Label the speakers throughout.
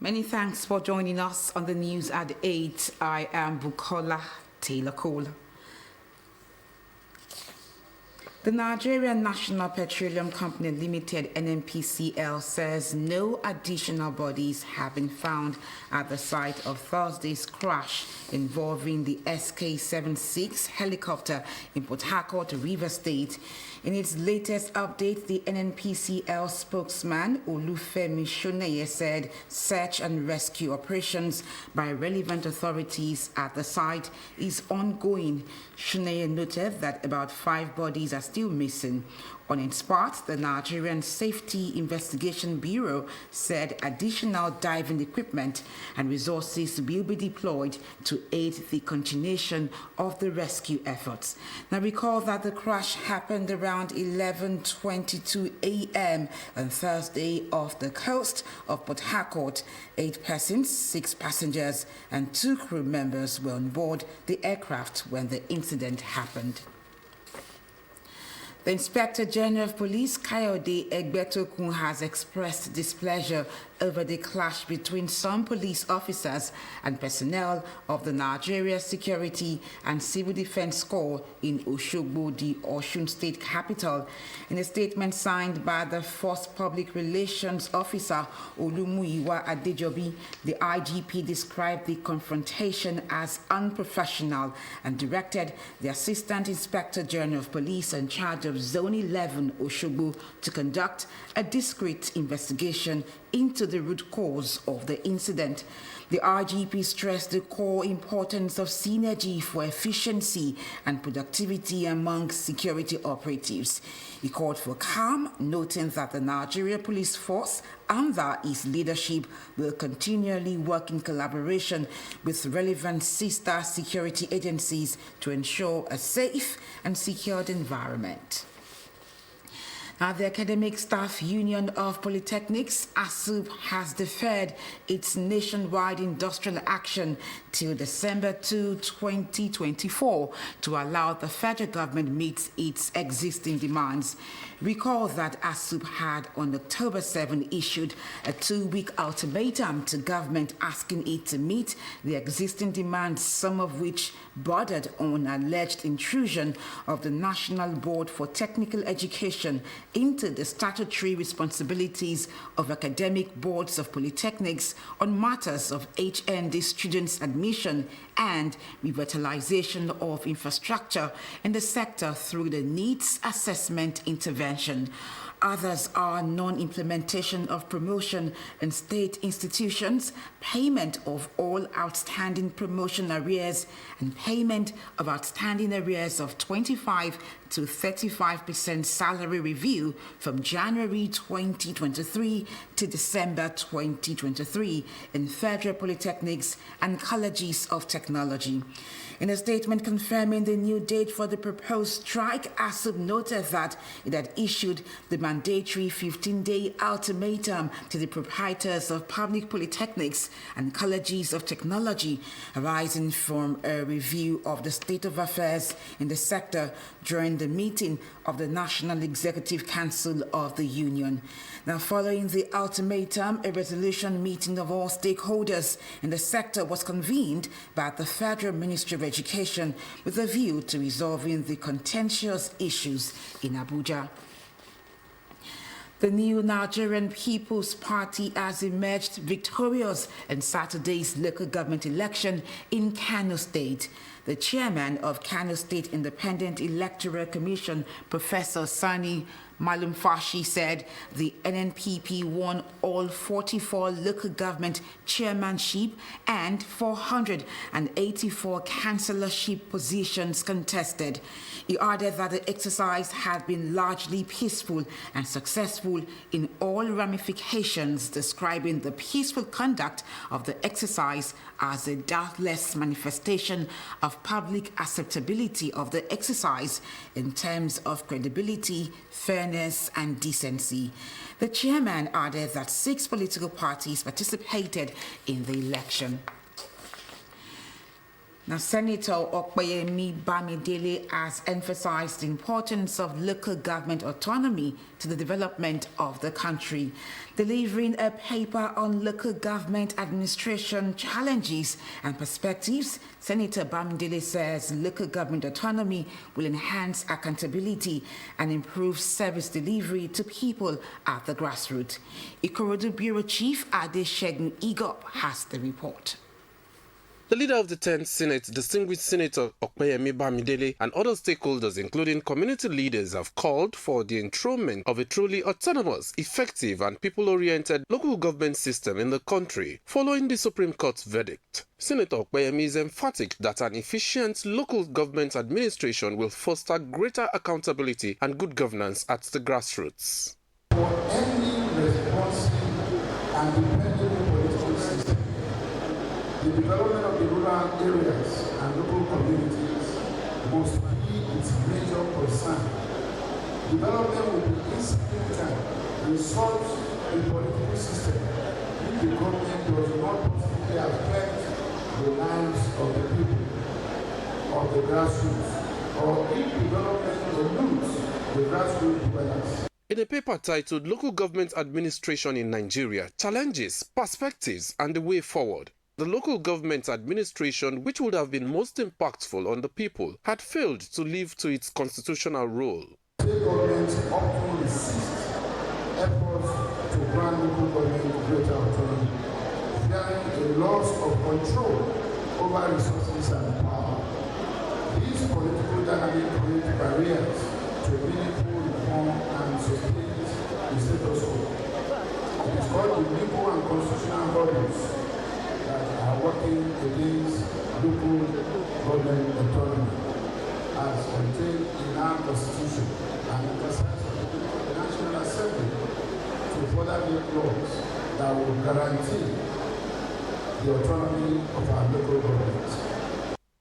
Speaker 1: Many thanks for joining us on the news at 8. I am Bukola Taylor Cole. The Nigerian National Petroleum Company Limited (NNPCL) says no additional bodies have been found at the site of Thursday's crash involving the SK-76 helicopter in Port Harcourt, Rivers State. In its latest update, the NNPCL spokesman Olufemi Shoneye said search and rescue operations by relevant authorities at the site is ongoing. Shoneye noted that about 5 bodies are still missing. On its part, the Nigerian Safety Investigation Bureau said additional diving equipment and resources will be deployed to aid the continuation of the rescue efforts. Now recall that the crash happened around 11:22 a.m. on Thursday off the coast of Port Harcourt. 8 persons, 6 passengers and 2 crew members were on board the aircraft when the incident happened. The Inspector General of Police, Kayode Egbetokun, has expressed displeasure over the clash between some police officers and personnel of the Nigeria Security and Civil Defense Corps in Oshogbo, the Osun State capital. In a statement signed by the Force Public Relations Officer Olumuyiwa Adejobi, the IGP described the confrontation as unprofessional and directed the Assistant Inspector General of Police in charge of Zone 11 Oshogbo to conduct a discreet investigation into the root cause of the incident. The IGP stressed the core importance of synergy for efficiency and productivity among security operatives. He called for calm, noting that the Nigeria Police Force under its leadership will continually work in collaboration with relevant sister security agencies to ensure a safe and secured environment. Now, the Academic Staff Union of Polytechnics, ASUP, has deferred its nationwide industrial action till December 2, 2024 to allow the federal government meet its existing demands. Recall that ASUP had on October 7 issued a 2-week ultimatum to government asking it to meet the existing demands, some of which bordered on alleged intrusion of the National Board for Technical Education into the statutory responsibilities of academic boards of polytechnics on matters of HND students' admission and revitalization of infrastructure in the sector through the needs assessment intervention. Others are non-implementation of promotion in state institutions, payment of all outstanding promotion arrears, and payment of outstanding arrears of 25 to 35% salary review from January 2023 to December 2023 in federal polytechnics and colleges of technology. In a statement confirming the new date for the proposed strike, ASUP noted that it had issued the mandatory 15-day ultimatum to the proprietors of public polytechnics and colleges of technology arising from a review of the state of affairs in the sector during the meeting of the National Executive Council of the Union. Now, following the ultimatum, a resolution meeting of all stakeholders in the sector was convened by the Federal Ministry of Education with a view to resolving the contentious issues in Abuja. The new Nigerian People's Party has emerged victorious in Saturday's local government election in Kano State. The chairman of Kano State Independent Electoral Commission, Professor Sani Malumfashi, said the NNPP won all 44 local government chairmanship and 484 councillorship positions contested. He added that the exercise had been largely peaceful and successful in all ramifications, describing the peaceful conduct of the exercise as a doubtless manifestation of public acceptability of the exercise in terms of credibility, fairness, and decency. The chairman added that 6 political parties participated in the election. Now, Senator Okpeyemi Bamidele has emphasized the importance of local government autonomy to the development of the country. Delivering a paper on local government administration challenges and perspectives, Senator Bamidele says local government autonomy will enhance accountability and improve service delivery to people at the grassroots. Ikorodu Bureau Chief Adesegun Igop has the report.
Speaker 2: The leader of the 10th Senate, distinguished Senator Okpeyemi Bamidele, and other stakeholders, including community leaders, have called for the enthronement of a truly autonomous, effective, and people-oriented local government system in the country, following the Supreme Court's verdict. Senator Okpeyemi is emphatic that an efficient local government administration will foster greater accountability and good governance at the grassroots.
Speaker 3: For any responsive and dependable political system, the development of the rural areas and local communities must be its major concern. Development will be insignificant in such a political system if the government does not positively affect the lives of the people of the grassroots, or if development eludes the grassroots dwellers.
Speaker 2: In a paper titled Local Government Administration in Nigeria, Challenges, Perspectives, and the Way Forward, the local government administration, which would have been most impactful on the people, had failed to live to its constitutional role.
Speaker 3: State governments often resist efforts to grant local government greater autonomy, fearing a loss of control over resources and power. These political dynamics create barriers to meaningful reform and sustain the status quo. It is called the legal and constitutional bodies that are working against local government autonomy as contained in our Constitution and exercised by the National Assembly to further make laws that will guarantee the autonomy of our local government.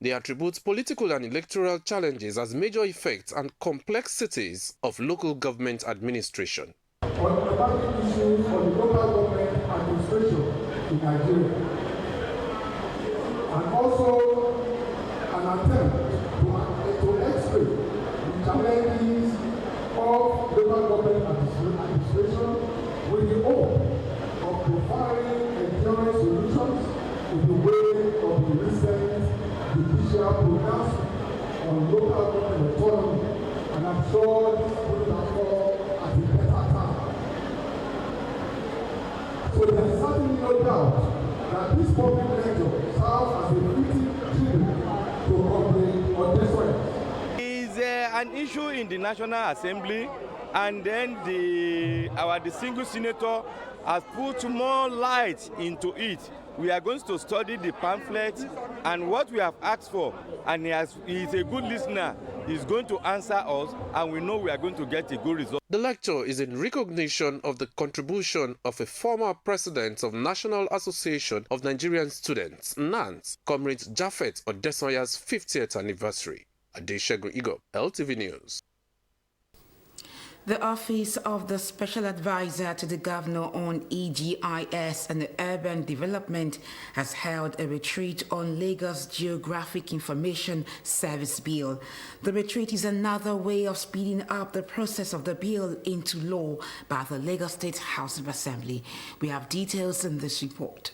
Speaker 2: They attribute political and electoral challenges as major effects and complexities of local government administration.
Speaker 3: On the public issues for the local government administration in Nigeria, and also an attempt to x-ray the challenges of local government administration with the hope of providing enduring solutions in the way of the recent judicial pronouncement on local government autonomy, and I'm sure this will occur at a better time. So there is certainly no doubt that this public lecture serves as a fitting tribute to public audience.
Speaker 4: Is an issue in the National Assembly, and then our distinguished senator has put more light into it. We are going to study the pamphlet and what we have asked for, and he is a good listener. He's going to answer us, and we know we are going to get a good result.
Speaker 2: The lecture is in recognition of the contribution of a former president of National Association of Nigerian Students, NANS, Comrade Japhet Odesanya's 50th anniversary. Adesegun Igop, LTV News.
Speaker 1: The Office of the Special Advisor to the Governor on EGIS and Urban Development has held a retreat on Lagos Geographic Information Service Bill. The retreat is another way of speeding up the process of the bill into law by the Lagos State House of Assembly. We have details in this report.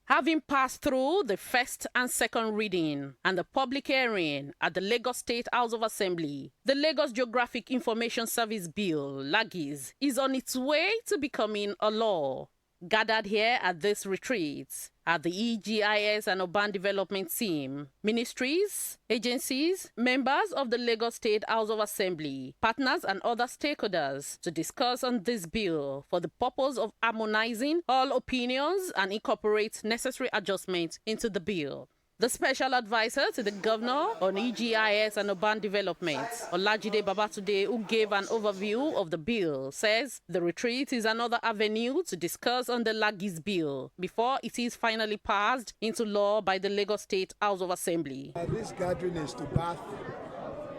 Speaker 5: Having passed through the first and second reading and the public hearing at the Lagos State House of Assembly, the Lagos Geographic Information Service Bill, LAGIS, is on its way to becoming a law. Gathered here at this retreat are the EGIS and Urban Development Team, ministries, agencies, members of the Lagos State House of Assembly, partners and other stakeholders to discuss on this bill for the purpose of harmonizing all opinions and incorporate necessary adjustments into the bill. The Special Advisor to the Governor on EGIS and Urban Development, Olajide Babatunde, who gave an overview of the bill, says the retreat is another avenue to discuss on the LAGIS bill before it is finally passed into law by the Lagos State House of Assembly.
Speaker 6: This gathering is to birth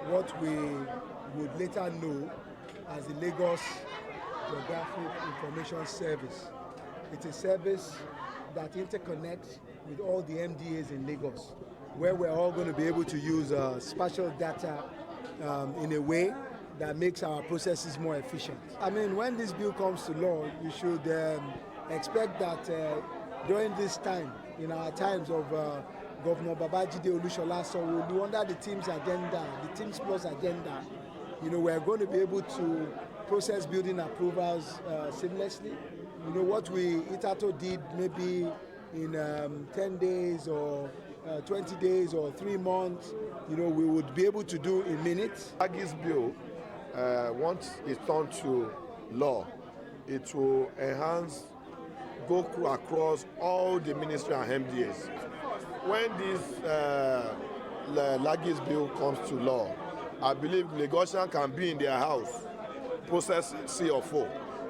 Speaker 6: what we would later know as the Lagos Geographic Information Service. It's a service that interconnects with all the MDAs in Lagos, where we're all going to be able to use spatial data in a way that makes our processes more efficient. I mean, when this bill comes to law, you should expect that during this time, in our times of Governor Babajide Olushola Sanwo-Olu, under the Teams agenda, the Teams Plus agenda, we're going to be able to process building approvals seamlessly. What Itato did maybe in 10 days or 20 days or 3 months, we would be able to do in minutes.
Speaker 3: Lagi's bill, once it's turned to law, it will go across all the ministry and MDAs. When this Lagi's bill comes to law, I believe Lagosian can be in their house, process C or 4.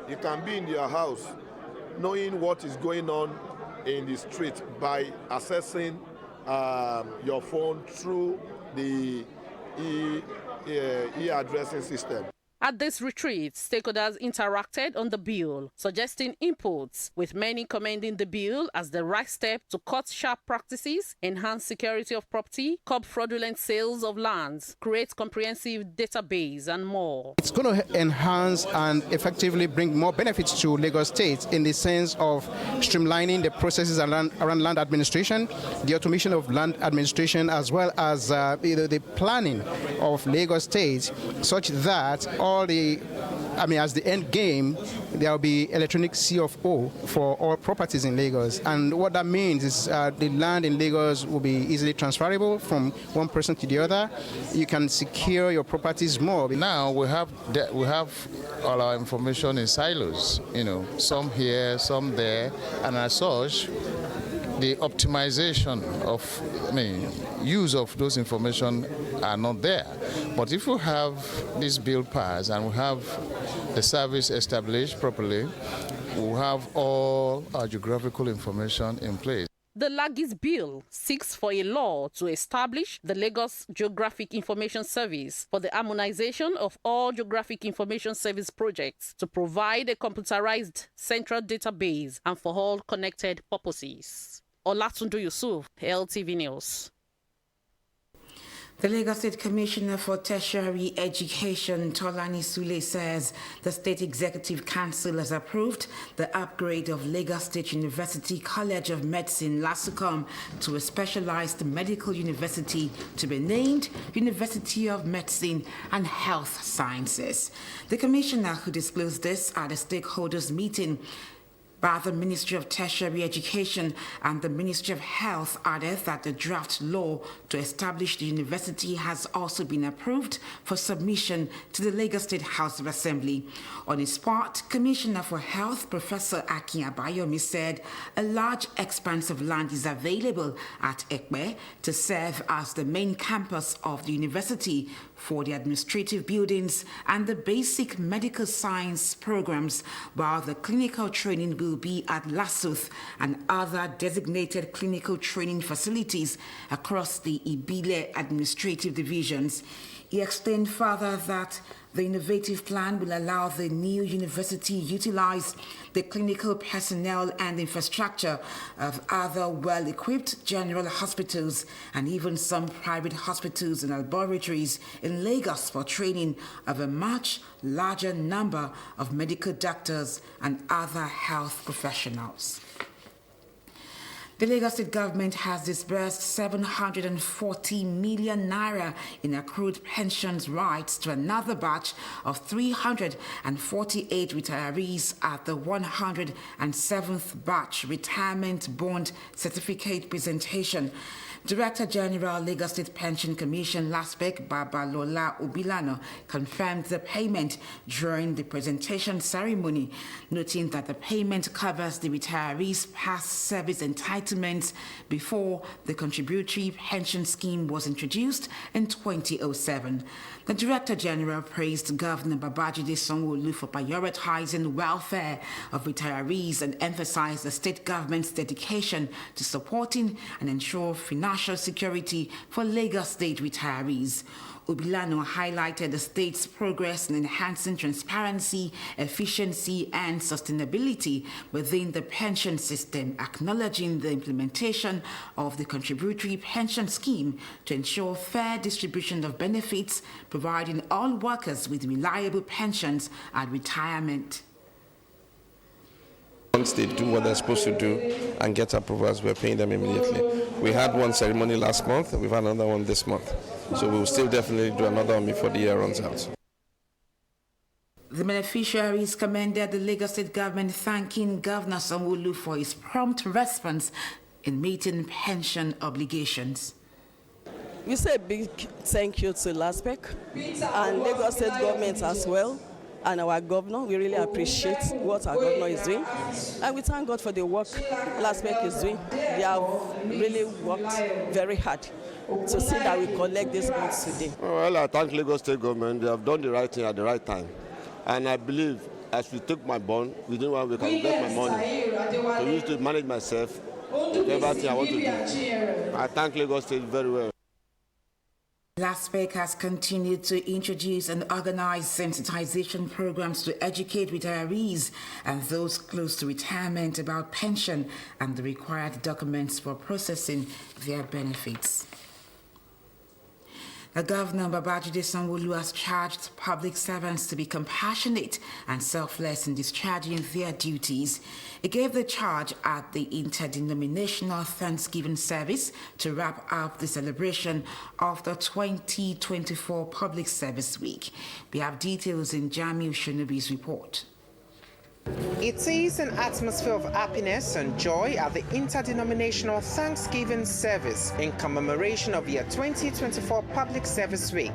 Speaker 3: You can be in your house knowing what is going on in the street by accessing your phone through the e-addressing system.
Speaker 5: At this retreat, stakeholders interacted on the bill, suggesting inputs, with many commending the bill as the right step to cut sharp practices, enhance security of property, curb fraudulent sales of lands, create comprehensive database, and more.
Speaker 7: It's going to enhance and effectively bring more benefits to Lagos State in the sense of streamlining the processes around land administration, the automation of land administration, as well as the planning of Lagos State, such that as the end game, there will be electronic C of O for all properties in Lagos. And what that means is the land in Lagos will be easily transferable from one person to the other. You can secure your properties more.
Speaker 8: Now we have all our information in silos, some here, some there, and as such, the optimization of use of those information are not there. But if we have this bill passed and we have the service established properly, we'll have all our geographical information in place.
Speaker 5: The Lagis bill seeks for a law to establish the Lagos Geographic Information Service for the harmonization of all geographic information service projects to provide a computerized central database and for all connected purposes. Olatunde Yusuf, LTV News.
Speaker 1: The Lagos State Commissioner for Tertiary Education, Tolani Sule, says the State Executive Council has approved the upgrade of Lagos State University College of Medicine, LASUCOM, to a specialized medical university to be named University of Medicine and Health Sciences. The Commissioner, who disclosed this at a stakeholders meeting by the Ministry of Tertiary Education and the Ministry of Health, added that the draft law to establish the university has also been approved for submission to the Lagos State House of Assembly. On his part, Commissioner for Health, Professor Akin Abayomi, said a large expanse of land is available at Ekpe to serve as the main campus of the university for the administrative buildings and the basic medical science programs, while the clinical training will be at LASUTH and other designated clinical training facilities across the Ibile administrative divisions. He explained further that the innovative plan will allow the new university utilize the clinical personnel and infrastructure of other well-equipped general hospitals and even some private hospitals and laboratories in Lagos for training of a much larger number of medical doctors and other health professionals. The Lagos State government has disbursed 740 million naira in accrued pensions rights to another batch of 348 retirees at the 107th batch retirement bond certificate presentation. Director General Lagos State Pension Commission LASPEC Babalola Obilano confirmed the payment during the presentation ceremony, noting that the payment covers the retirees' past service entitlements before the contributory pension scheme was introduced in 2007. The Director General praised Governor Babajide Sanwo-Olu for prioritizing welfare of retirees and emphasized the state government's dedication to supporting and ensure financial national security for Lagos State retirees. Obilano highlighted the state's progress in enhancing transparency, efficiency, and sustainability within the pension system, acknowledging the implementation of the contributory pension scheme to ensure fair distribution of benefits, providing all workers with reliable pensions at retirement.
Speaker 9: Once they do what they're supposed to do and get approvals, we're paying them immediately. We had one ceremony last month, we've had another one this month. So we will still definitely do another one before the year runs out.
Speaker 1: The beneficiaries commended the Lagos State government, thanking Governor Sanwo-Olu for his prompt response in meeting pension obligations.
Speaker 10: We say a big thank you to LASPEC and Lagos State government as well, and our governor. We really appreciate what our governor is doing, and we thank God for the work LASPEC is doing. They have really worked very hard to see that we collect these bonds today.
Speaker 11: Well, I thank Lagos State government. They have done the right thing at the right time, and I believe as we took my bond, within 1 week I will get my money to use to manage myself, everything I want to do. I thank Lagos State very well.
Speaker 1: LASPEC has continued to introduce and organize sensitization programs to educate retirees and those close to retirement about pension and the required documents for processing their benefits. The Governor Babajide Sanwo-Olu has charged public servants to be compassionate and selfless in discharging their duties. He gave the charge at the interdenominational Thanksgiving service to wrap up the celebration of the 2024 Public Service Week. We have details in Jamiu Shonubi's report.
Speaker 12: It is an atmosphere of happiness and joy at the interdenominational Thanksgiving service in commemoration of year 2024 Public Service Week.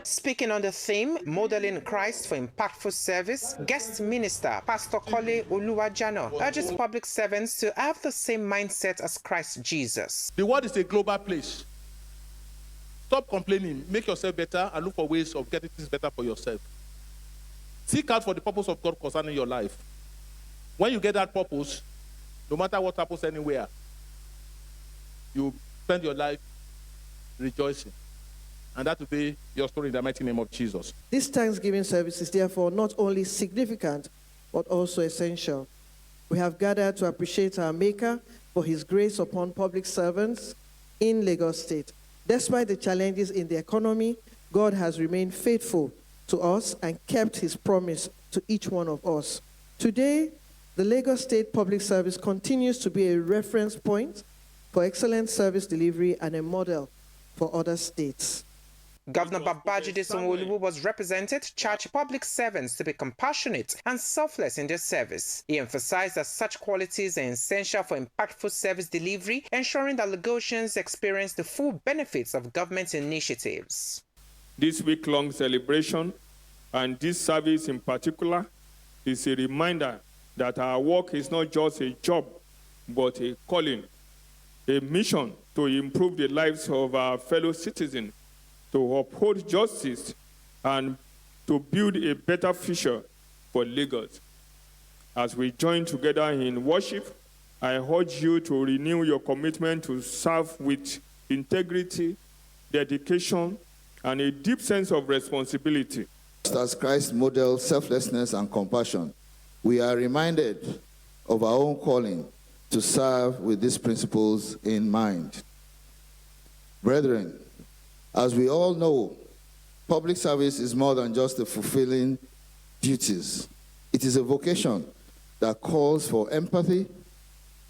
Speaker 12: Speaking on the theme, Modeling Christ for Impactful Service, guest minister Pastor Kole Oluwajano urges public servants to have the same mindset as Christ Jesus.
Speaker 13: The world is a global place. Stop complaining, make yourself better, and look for ways of getting things better for yourself. Seek out for the purpose of God concerning your life. When you get that purpose, no matter what happens anywhere, you spend your life rejoicing. And that will be your story in the mighty name of Jesus.
Speaker 14: This Thanksgiving service is therefore not only significant, but also essential. We have gathered to appreciate our Maker for his grace upon public servants in Lagos State. Despite the challenges in the economy, God has remained faithful to us and kept his promise to each one of us. Today, the Lagos State Public Service continues to be a reference point for excellent service delivery and a model for other states.
Speaker 12: Governor Babajide Sanwo-Olu was represented, charged public servants to be compassionate and selfless in their service. He emphasized that such qualities are essential for impactful service delivery, ensuring that Lagosians experience the full benefits of government initiatives.
Speaker 15: This week-long celebration, and this service in particular, is a reminder that our work is not just a job, but a calling, a mission to improve the lives of our fellow citizens, to uphold justice, and to build a better future for Lagos. As we join together in worship, I urge you to renew your commitment to serve with integrity, dedication, and a deep sense of responsibility.
Speaker 16: As Christ modeled selflessness and compassion, we are reminded of our own calling to serve with these principles in mind. Brethren, as we all know, public service is more than just fulfilling duties. It is a vocation that calls for empathy,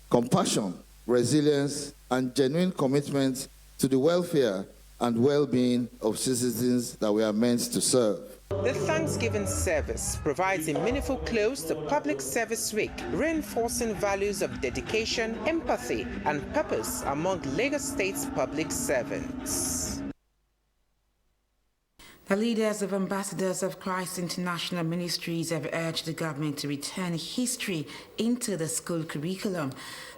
Speaker 16: compassion, resilience, and genuine commitment to the welfare and well-being of citizens that we are meant to serve.
Speaker 12: The Thanksgiving service provides a meaningful close to Public Service Week, reinforcing values of dedication, empathy, and purpose among Lagos State's public servants.
Speaker 1: The leaders of Ambassadors of Christ International Ministries have urged the government to return history into the school curriculum.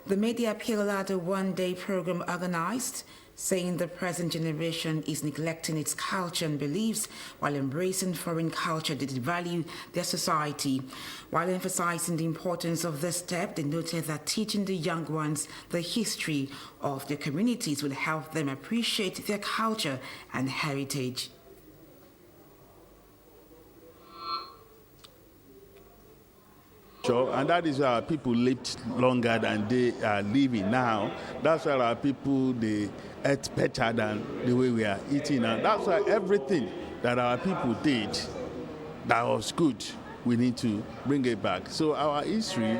Speaker 1: They made the appeal at a one-day program organized, saying the present generation is neglecting its culture and beliefs while embracing foreign culture that devalue their society. While emphasizing the importance of this step, they noted that teaching the young ones the history of their communities will help them appreciate their culture and heritage.
Speaker 17: And that is why our people lived longer than they are living now. That's why our people, they ate better than the way we are eating now. That's why everything that our people did that was good, we need to bring it back. So our history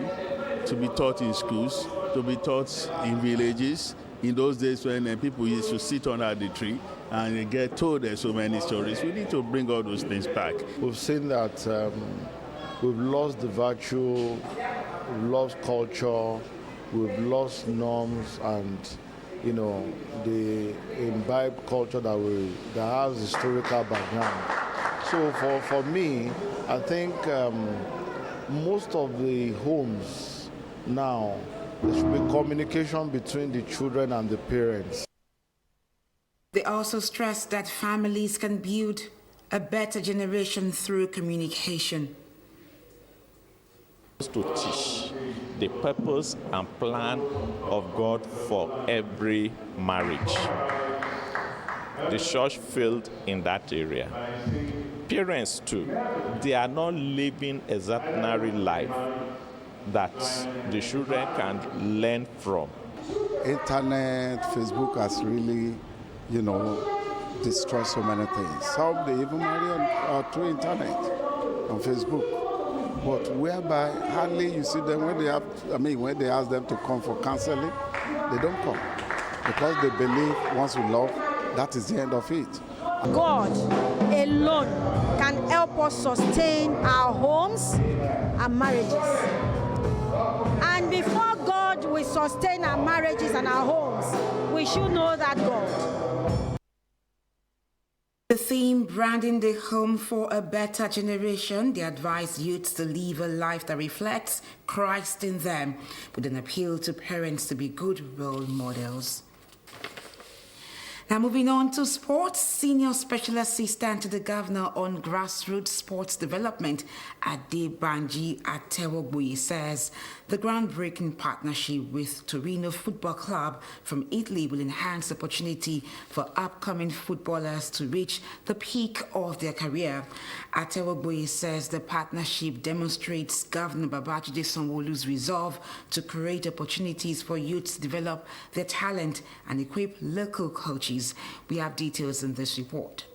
Speaker 17: to be taught in schools, to be taught in villages, in those days when people used to sit under the tree and they get told so many stories. We need to bring all those things back.
Speaker 18: We've seen that we've lost the virtue, we've lost culture, we've lost norms, and the imbibed culture that has historical background. So for me, I think most of the homes now, there should be communication between the children and the parents.
Speaker 1: They also stressed that families can build a better generation through communication.
Speaker 19: To teach the purpose and plan of God for every marriage. The church failed in that area. Parents too, they are not living exemplary life that the children can learn from.
Speaker 20: Internet, Facebook has really, destroyed so many things. Some they even marry through internet, on Facebook. But whereby hardly you see them when they ask them to come for counseling, they don't come. Because they believe once we love, that is the end of it.
Speaker 21: God alone can help us sustain our homes and marriages. And before God will sustain our marriages and our homes, we should know that God.
Speaker 1: The theme, branding the home for a better generation, they advise youths to live a life that reflects Christ in them, with an appeal to parents to be good role models. Now moving on to sports, Senior Special Assistant to the Governor on Grassroots Sports Development, Adebanji Atewogboyi, says the groundbreaking partnership with Torino Football Club from Italy will enhance opportunity for upcoming footballers to reach the peak of their career. Atewogboyi says the partnership demonstrates Governor Babajide Sanwo-Olu's resolve to create opportunities for youths to develop their talent and equip local coaches. We have details in this report.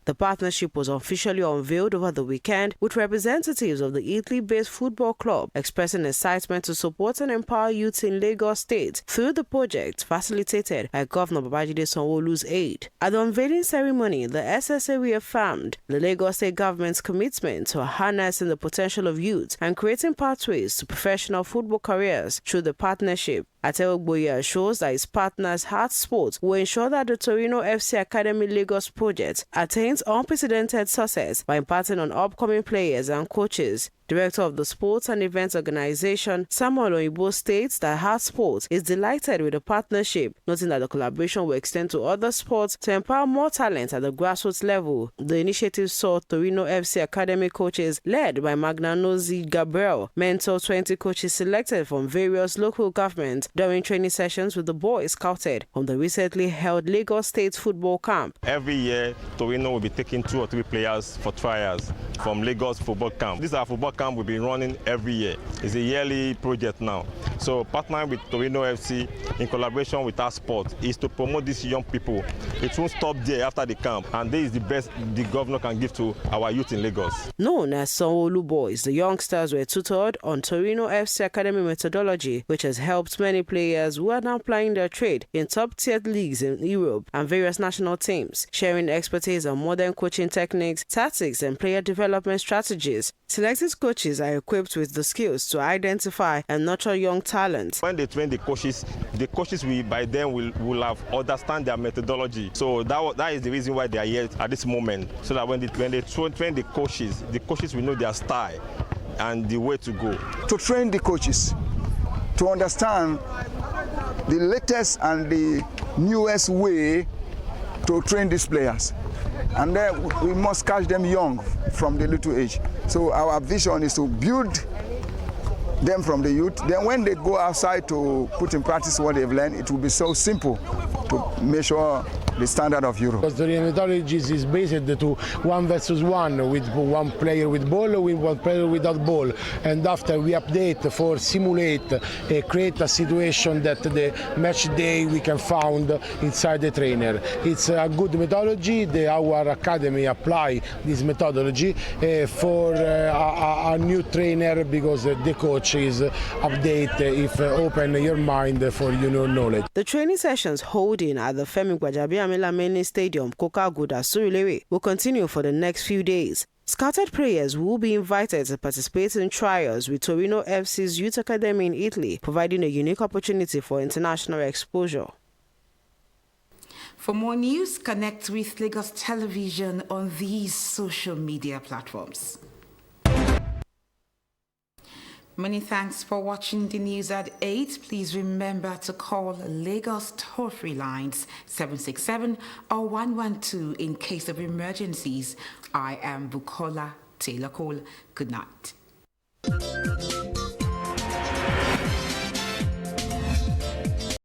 Speaker 22: The partnership was officially unveiled over the weekend with representatives of the Italy-based football club expressing excitement to support and empower youths in Lagos State through the project facilitated by Governor Babajide Sanwo-Olu's aid. At the unveiling ceremony, the SSA reaffirmed the Lagos State government's commitment to harnessing the potential of youth and creating pathways to professional football careers through the partnership. Atewogboyi assures that his partners Heart Sports will ensure that the Torino FC Academy Lagos project attains unprecedented success by imparting on upcoming players and coaches. Director of the Sports and Events Organization, Samuel Oyibo, states that Heart Sports is delighted with the partnership, noting that the collaboration will extend to other sports to empower more talent at the grassroots level. The initiative saw Torino FC Academy coaches led by Magnanozi Gabriel mentor 20 coaches selected from various local governments during training sessions with the boys scouted from the recently held Lagos State football camp.
Speaker 19: Every year, Torino will be taking 2 or 3 players for trials from Lagos football camp. These are football camp will be running every year. It's a yearly project now. So partnering with Torino FC in collaboration with our sport is to promote these young people. It won't stop there after the camp, and this is the best the governor can give to our youth in Lagos.
Speaker 22: Known as Sanwo-Olu boys, the youngsters were tutored on Torino FC Academy methodology, which has helped many players who are now plying their trade in top-tier leagues in Europe and various national teams, sharing expertise on modern coaching techniques, tactics, and player development strategies. Selected coaches are equipped with the skills to identify and nurture young talent.
Speaker 19: When they train the coaches will by then will have understand their methodology. So that is the reason why they are here at this moment. So that when they train the coaches will know their style and the way to go.
Speaker 2: To train the coaches, to understand the latest and the newest way to train these players. And then we must catch them young from the little age. So our vision is to build them from the youth. Then when they go outside to put in practice what they've learned, it will be so simple to measure the standard of Europe.
Speaker 4: Because the methodology is based to 1 versus 1, with one player with ball, with one player without ball. And after we update for simulate, create a situation that the match day we can find inside the trainer. It's a good methodology. Our academy apply this methodology for a new trainer, because the coach is update if open your mind for knowledge.
Speaker 22: The training sessions holding at the Femi Gbajabiamila Mini Stadium, Kokaguda, Surulere, will continue for the next few days. Scouted players will be invited to participate in trials with Torino FC's Youth Academy in Italy, providing a unique opportunity for international exposure.
Speaker 1: For more news, connect with Lagos Television on these social media platforms. Many thanks for watching the news at 8. Please remember to call Lagos toll-free lines 767 or 112 in case of emergencies. I am Bukola Taylor Cole. Good night.